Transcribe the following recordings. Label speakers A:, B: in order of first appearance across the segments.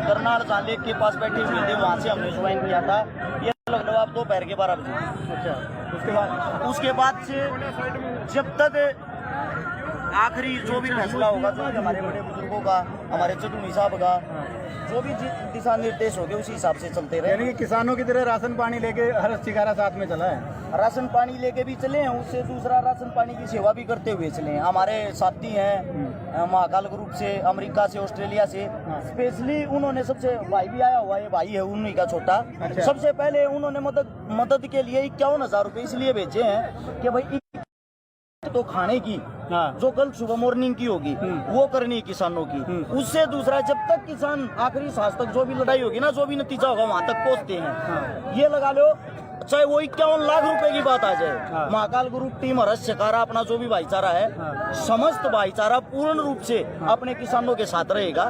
A: करनाल जहाँ लेक के पास बैठे हुए थे, वहाँ से हमने ज्वाइन किया था। ये लखनऊ आप दोपहर के 12 बजे।
B: अच्छा,
A: उसके बाद से जब तक आखिरी जो भी फैसला होगा, जो भी हमारे बड़े बुजुर्गों का, हमारे चटुनी साहब का जो भी दिशा निर्देश हो गए उसी हिसाब से चलते रहे।
B: यानी कि किसानों की तरह राशन पानी लेके हर शिकारा साथ में चला है।
A: राशन पानी लेके भी चले हैं, उससे दूसरा राशन पानी की सेवा भी करते हुए चले हैं। हमारे साथी हैं महाकाल ग्रुप से, अमेरिका से, ऑस्ट्रेलिया से, स्पेशली उन्होंने सबसे, भाई भी आया हुआ है, भाई है उन्हीं का छोटा।
B: अच्छा।
A: सबसे पहले उन्होंने मदद के लिए 51,000 रुपये इसलिए भेजे हैं कि भाई तो खाने की जो कल सुबह मॉर्निंग की होगी वो करनी किसानों की। उससे दूसरा, जब तक किसान आखिरी सांस तक जो भी लड़ाई होगी ना, जो भी नतीजा होगा वहां तक पहुंचते हैं। ये लगा लो, चाहे वो 51 लाख रुपए की बात आ जाए, महाकाल ग्रुप टीम हर्ष शिकारा अपना जो भी भाईचारा है, समस्त भाईचारा पूर्ण रूप से अपने किसानों के साथ रहेगा।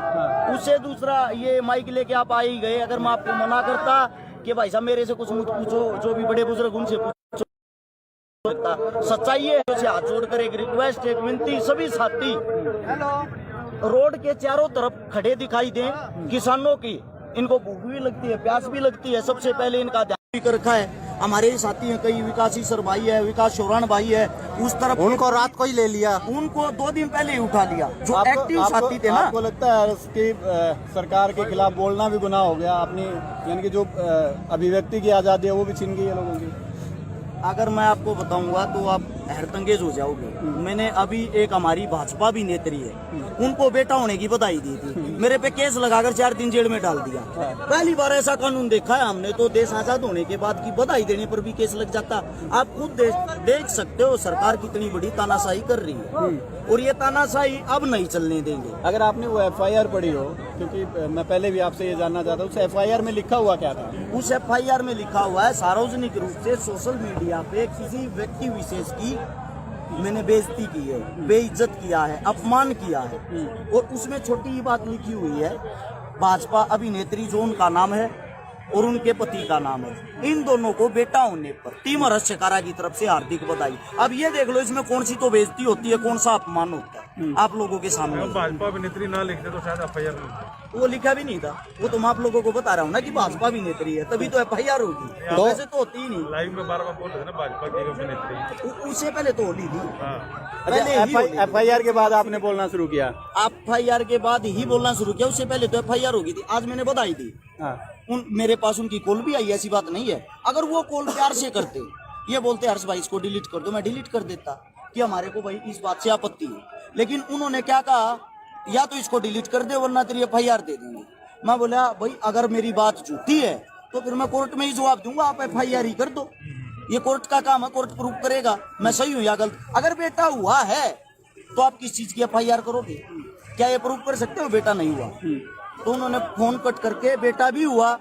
A: उससे दूसरा, ये माइक लेके आप आ ही गए, अगर मैं आपको मना करता कि भाई साहब मेरे से कुछ मत पूछो, जो भी बड़े बुजुर्ग उनसे पूछो, सच्चाई है। हाथ जोड़कर एक रिक्वेस्ट, एक विनती, सभी साथी रोड के चारों तरफ खड़े दिखाई दें। किसानों की, इनको भूख भी लगती है, प्यास भी लगती है, सबसे पहले इनका ध्यान भी कर रखा है। हमारे साथी हैं कई, विकास सर भाई है, विकास चौरान भाई है, उस तरफ
C: उनको रात को ही ले लिया,
A: उनको 2 दिन पहले ही उठा लिया, जो एक्टिव साथी थे ना।
B: आपको लगता है कि सरकार के खिलाफ बोलना भी गुनाह हो गया? अपनी यानी कि जो अभिव्यक्ति की आजादी है वो भी छीन गई है लोगों की।
A: अगर मैं आपको बताऊंगा तो आप हैरतंगेज हो जाओगे। मैंने अभी एक हमारी भाजपा भी नेत्री है, उनको बेटा होने की बधाई दी थी, मेरे पे केस लगाकर 4 दिन जेल में डाल दिया। पहली बार ऐसा कानून देखा है हमने तो। देश आजाद होने के बाद की बधाई देने पर भी केस लग जाता। आप खुद देख सकते हो सरकार कितनी बड़ी तानाशाही कर रही है, और ये तानाशाही अब नहीं चलने देंगे।
B: अगर आपने वो FIR पढ़ी हो, क्योंकि मैं पहले भी आपसे ये जानना चाहता हूँ, उस FIR में लिखा हुआ क्या था?
A: उस FIR में लिखा हुआ है, सार्वजनिक रूप से सोशल मीडिया पे किसी व्यक्ति विशेष की मैंने बेइज्जती की है, बेइज्जत किया है, अपमान किया है। और उसमें छोटी ही बात लिखी हुई है, भाजपा अभिनेत्री जो उनका नाम है और उनके पति का नाम है, इन दोनों को बेटा होने पर टीम हर्ष शिकारा की तरफ से हार्दिक बधाई। अब ये देख लो, इसमें कौन सी तो बेइज्जती होती है, कौन सा अपमान होता है आप लोगों के सामने।
D: भाजपा अभिनेत्री ना लिखते तो शायद FIR में
A: वो लिखा भी नहीं था। वो तो मैं आप लोगों को बता रहा हूँ ना कि भाजपा अभिनेत्री है, तभी तो FIR होगी,
D: तो
A: वैसे तो होती ही नहीं।
D: लाइव में बार-बार बोल रहे थे ना भाजपा की अभिनेत्री।
A: उससे पहले तो होली थी।
B: पहले FIR के बाद आपने बोलना शुरू किया?
A: FIR के बाद ही बोलना शुरू किया, उससे पहले तो FIR होगी थी। आज मैंने बधाई दी, मेरे पास उनकी कॉल भी आई, ऐसी बात नहीं है। अगर वो कॉल प्यार से करते, ये बोलते हर्ष भाई इसको डिलीट कर दो, मैं डिलीट कर देता कि हमारे को भाई इस बात से आपत्ति है। लेकिन उन्होंने क्या कहा, या तो इसको डिलीट कर दे वरना तेरी FIR दे देंगे। मैं बोला भाई अगर मेरी बात झूठी है तो फिर मैं कोर्ट में ही जवाब दूंगा, आप FIR ही कर दो, ये कोर्ट का काम है, कोर्ट प्रूव करेगा मैं सही हूँ या गलत। अगर बेटा हुआ है तो आप किस चीज की FIR करोगे? क्या ये प्रूव कर सकते हो बेटा नहीं हुआ? तो उन्होंने फोन कट करके बेटा भी हुआ,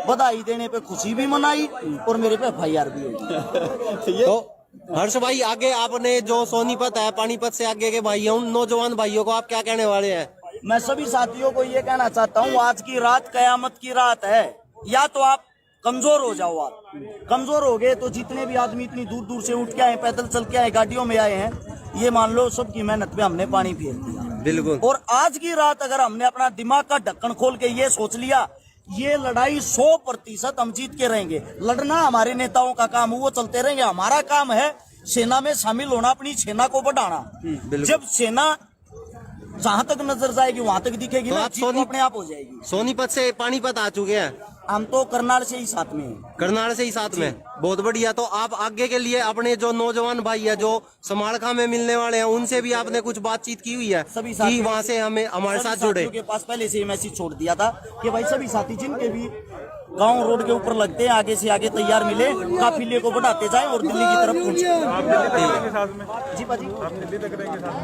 A: बधाई देने पे खुशी भी मनाई और मेरे पे FIR भी हुई।
C: तो हर्ष भाई, आगे आपने जो सोनीपत है, पानीपत से आगे के भाई हैं, उन नौजवान भाइयों को आप क्या कहने वाले हैं?
A: मैं सभी साथियों को ये कहना चाहता हूँ, आज की रात कयामत की रात है। या तो आप कमजोर हो जाओ, आप कमजोर हो गए तो जितने भी आदमी इतनी दूर दूर से उठ के आए, पैदल चल के आए, गाड़ियों में आए हैं, ये मान लो सबकी मेहनत पे हमने पानी फेर दिया।
C: बिल्कुल।
A: और आज की रात अगर हमने अपना दिमाग का ढक्कन खोल के ये सोच लिया, ये लड़ाई 100% हम जीत के रहेंगे। लड़ना हमारे नेताओं का काम है, वो चलते रहेंगे। हमारा काम है सेना में शामिल होना, अपनी सेना को बढ़ाना। जब सेना जहां तक नजर जाएगी वहां तक दिखेगी तो ना, जीत अपने आप हो जाएगी।
C: सोनीपत से पानीपत आ चुके हैं
A: हम तो, करनाल से ही साथ में हैं।
C: करनाल से ही साथ में, बहुत बढ़िया। तो आप आगे के लिए अपने जो नौजवान भाई है जो समालखा में मिलने वाले हैं, उनसे भी आपने कुछ बातचीत की हुई है
A: सभी
C: कि वहाँ से हमारे साथ जुड़े?
A: के पास पहले से ही मैसेज छोड़ दिया था कि भाई सभी साथी जिनके भी गांव रोड के ऊपर लगते हैं, आगे से आगे तैयार मिले, काफिले को बढ़ाते जाएं और दिल्ली की तरफ पहुंचे। जी पाजी,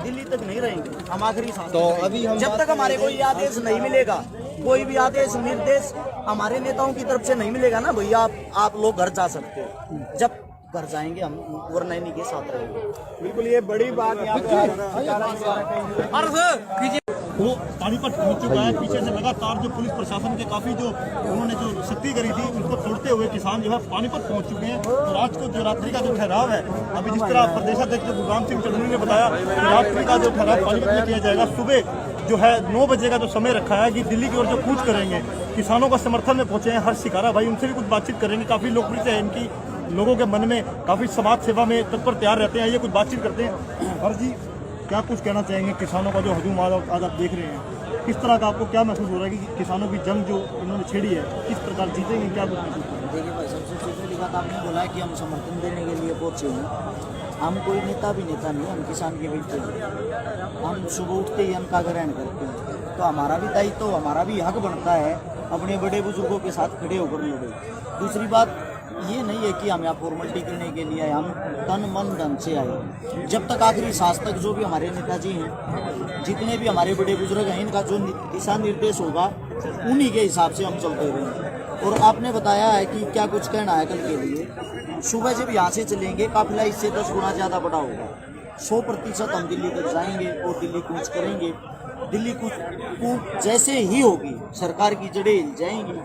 A: दिल्ली तक नहीं रहेंगे हम, आखिरी सांस।
C: तो अभी हम
A: जब तक हमारे कोई आदेश नहीं मिलेगा, कोई भी आदेश निर्देश हमारे नेताओं की तरफ से नहीं मिलेगा ना भैया, आप लोग घर जा सकते हो। जब घर जाएंगे हम वरना इन्हीं के साथ रहेंगे।
B: बिल्कुल, ये बड़ी बात
E: वो पानीपत पहुंच चुका है। पीछे से लगातार जो पुलिस प्रशासन के काफी जो उन्होंने जो सख्ती करी थी, उनको छोड़ते हुए किसान जो है पानीपत पहुंच चुके हैं। तो रात को जो रात्रि का जो ठहराव है, अभी जिस तरह प्रदेशाध्यक्ष गुरगाम सिंह चन्नी ने बताया, रात्रि का जो ठहराव पानीपत में किया जाएगा। सुबह जो है 9 बजे का जो समय रखा है कि दिल्ली की ओर जो कूच करेंगे, किसानों का समर्थन में पहुंचे हैं हर्ष शिकारा भाई, उनसे भी कुछ बातचीत करेंगे। काफ़ी लोकप्रियता है इनकी, लोगों के मन में काफ़ी समाज सेवा में तत्पर तैयार रहते हैं। ये कुछ बातचीत करते हैं। हर्ष जी, क्या कुछ कहना चाहेंगे किसानों का जो हजूम आज आप देख रहे हैं, किस तरह का आपको क्या महसूस हो रहा है कि किसानों की जंग जो इन्होंने छेड़ी है किस प्रकार जीतेंगे, क्या कुछ महसूस हो रहा है?
A: देखिए भाई, सबसे पहली बात आपने बोला है कि हम समर्थन देने के लिए पहुंचे हैं। हम कोई नेता भी नेता नहीं, हम किसान के बेटे हैं। हम सुबह उठते ही अन्न का ग्रहण करते हैं, तो हमारा भी दायित्व, तो हमारा भी हक बनता है अपने बड़े बुजुर्गों के साथ खड़े होकर लड़े। दूसरी बात ये नहीं है कि हम यहाँ फॉर्मेलिटी करने के लिए आए, हम तन मन धन से आए। जब तक आखिरी सांस तक जो भी हमारे नेताजी हैं, जितने भी हमारे बड़े बुजुर्ग हैं, इनका जो दिशा निर्देश होगा उन्हीं के हिसाब से हम चलते रहेंगे। और आपने बताया है कि क्या कुछ कहना है कल के लिए। सुबह जब यहाँ से चलेंगे, काफिला इससे 10 गुना ज़्यादा बड़ा होगा। 100% हम दिल्ली तक जाएंगे और दिल्ली कूच करेंगे। दिल्ली कूच जैसे ही होगी, सरकार की जड़ें हिल जाएंगी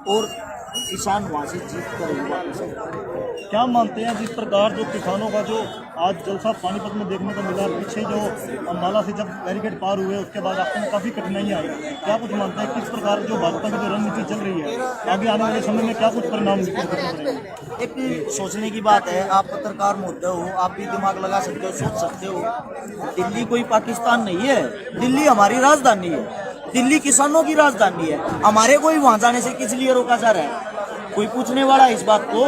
A: और किसान वहाँ से जीत कर
E: क्या मानते हैं जिस प्रकार जो किसानों का जो आज जलसा पानीपत में देखने को मिला, पीछे जो अम्बाला से जब बैरिकेड पार हुए उसके बाद आपको काफ़ी कठिनाइयाँ आई, क्या कुछ मानते हैं किस प्रकार जो भाजपा की जो रणनीति चल रही है, आगे आने वाले समय में क्या कुछ परिणाम निकलते हैं?
A: एक सोचने की बात है। आप पत्रकार मुद्दे हो, आप भी दिमाग लगा सकते हो, सोच सकते हो। दिल्ली कोई पाकिस्तान नहीं है, दिल्ली हमारी राजधानी है, दिल्ली किसानों की राजधानी है। हमारे कोई वहां जाने से किस लिए रोका जा रहा है? कोई पूछने वाला इस बात को?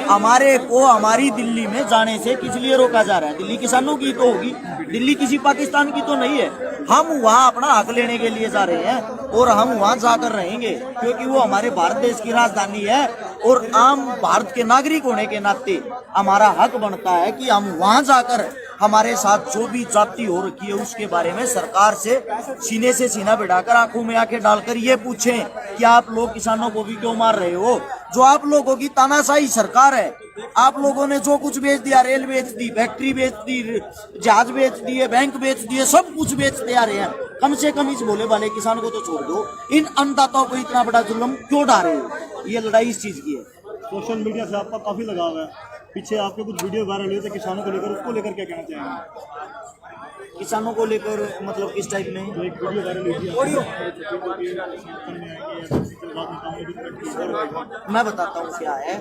A: हमारे को हमारी दिल्ली में जाने से किस लिए रोका जा रहा है? दिल्ली किसानों की तो होगी, दिल्ली किसी पाकिस्तान की तो नहीं है। हम वहाँ अपना हक लेने के लिए जा रहे हैं और हम वहाँ जाकर रहेंगे, क्योंकि वो हमारे भारत देश की राजधानी है और आम भारत के नागरिक होने के नाते हमारा हक बनता है कि हम वहाँ जाकर हमारे साथ जो भी जाति हो रखी है उसके बारे में सरकार से सीने से सीना बिठाकर, आंखों में आंखें डालकर ये पूछें कि आप लोग किसानों को भी क्यों मार रहे हो? जो आप लोगों की तानाशाही सरकार है, आप लोगों ने जो कुछ बेच दिया, रेल बेच दी, फैक्ट्री बेच दी, जहाज बेच दिए, बैंक बेच दिए, सब कुछ बेचते आ रहे हैं। कम से कम इस भोले वाले किसान को तो छोड़ दो, इन अन्नदाताओं को इतना बड़ा जुल्म क्यों डाल रहे हो? ये लड़ाई इस चीज की है।
E: सोशल मीडिया से आपका काफ़ी लगाव है, पीछे आपके कुछ वीडियो वायरल हुए थे किसानों को लेकर, उसको लेकर क्या कहना चाहेंगे?
A: किसानों को लेकर मतलब किस टाइप में?
E: तो एक वीडियो वायरल हुई
A: मैं बताता हूँ क्या है।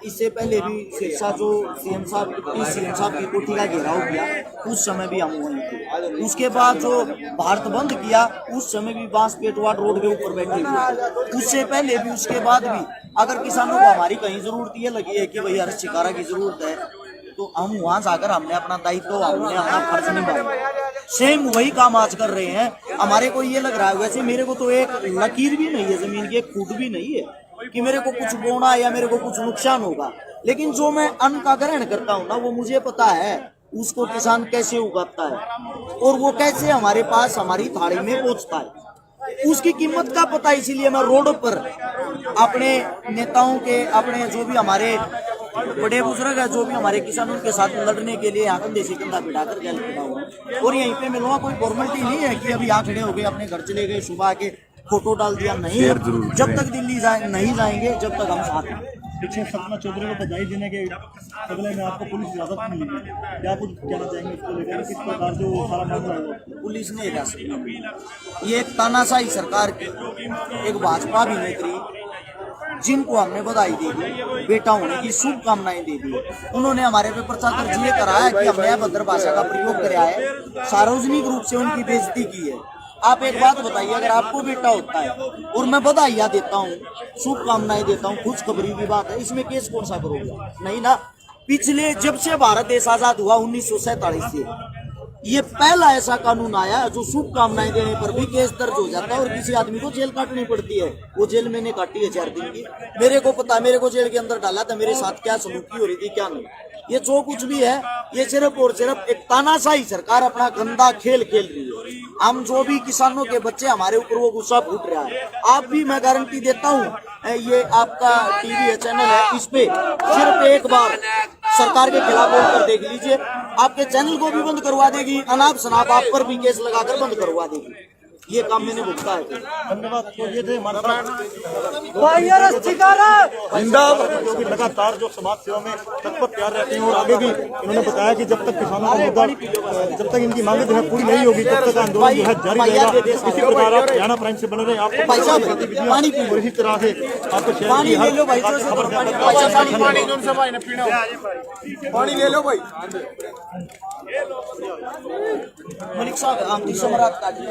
A: इससे पहले भी सिरसा जो सीएम साहब की कोठी का घेराव किया, उस समय भी हम वहीं थे। उसके बाद जो भारत बंद किया, उस समय भी बांसपेटवाड़ रोड के ऊपर बैठे हुए। उससे पहले भी, उसके बाद भी अगर किसानों को हमारी कहीं जरूरत ये लगी है कि भाई हर्ष शिकारा की जरूरत है, तो हम वहां जाकर हमने अपना दायित्व, हमने अपना फर्ज निभाया। सेम वही काम आज कर रहे हैं। हमारे को ये लग रहा है, वैसे मेरे को तो एक लकीर भी नहीं है जमीन की, एक फूट भी नहीं है कि मेरे को कुछ बोना या मेरे को कुछ नुकसान होगा। लेकिन जो मैं अन्न का ग्रहण करता हूँ ना, वो मुझे पता है उसको किसान कैसे उगाता है और वो कैसे हमारे पास हमारी थाली में पहुंचता है, उसकी कीमत का पता। इसीलिए मैं रोड पर अपने नेताओं के, अपने जो भी हमारे बड़े बुजुर्ग है, जो भी हमारे किसानों के साथ लड़ने के लिए यहाँ कंधे से कंधा बिठाकर गल खड़ा हुआ और यहीं पे मिलूंगा। कोई फॉर्मेलिटी नहीं है कि अभी यहाँ खड़े हो गए, अपने घर चले गए, सुबह के फोटो डाल दिया, नहीं है। जब तक दिल्ली नहीं जाएंगे, जब तक हम साथ हैं।
E: पीछे सपना चौधरी को बधाई देने के बदले में आपको पुलिस इजाजत मिली है, क्या कुछ कहना चाहेंगे इसको लेकर? किस प्रकार जो सारा मामला है
A: पुलिस ने ये एक तानाशाही सरकार की, एक भाजपा अभिनेत्री जिनको हमने बधाई दी थी, बेटा होने की शुभकामनाएं दे दी, उन्होंने हमारे पे पर्चा दर्ज ये कराया कि हमने अभद्र भाषा का प्रयोग कराया है, सार्वजनिक रूप से उनकी बेइज्जती की है। आप एक बात बताइए, अगर आपको बेटा होता है और मैं बधाइयाँ देता हूँ, शुभकामनाएं देता हूँ, खुशखबरी की बात है, इसमें केस कौन सा करोगे? नहीं ना। पिछले जब से भारत देश आजाद हुआ 1947 से, ये पहला ऐसा कानून आया जो शुभकामनाएं देने पर भी केस दर्ज हो जाता है और किसी आदमी को जेल काटनी पड़ती है। वो जेल मैंने काटी है 4 दिन की, मेरे को पता, मेरे को जेल के अंदर डाला था, मेरे साथ क्या सलूकी हो रही थी क्या नहीं। ये जो कुछ भी है, ये सिर्फ और सिर्फ एक तानाशाही सरकार अपना गंदा खेल खेल रही है। हम जो भी किसानों के बच्चे, हमारे ऊपर वो गुस्सा फूट रहा है। आप भी, मैं गारंटी देता हूँ, ये आपका टीवी है, चैनल है, इस पे सिर्फ एक बार सरकार के खिलाफ बोलकर देख लीजिए, आपके चैनल को भी बंद करवा देगी, अनाप शनाप आप पर भी केस लगाकर बंद करवा देगी। ये काम मैंने भुगता है।
E: धन्यवाद। तो ये थे हमारे साथ क्योंकि लगातार जो समाज सेवा में तत्पर तैयार रहते हैं और आगे भी इन्होंने बताया कि जब तक किसानों का मुद्दा जब तक इनकी मांगे जो है पूरी नहीं होगी तब तक आंदोलन जो है जारी रहेगा। इसी प्रकार आप हरियाणा प्राइम से बने रहे आपको
A: पानी पी
E: और इसी तरह से आपको शहर
A: पानी
E: की
A: ले लो भाई, थोड़ा सा
E: खबर
A: पानी ले लो भाई। मलिक साहब आप समरात का जी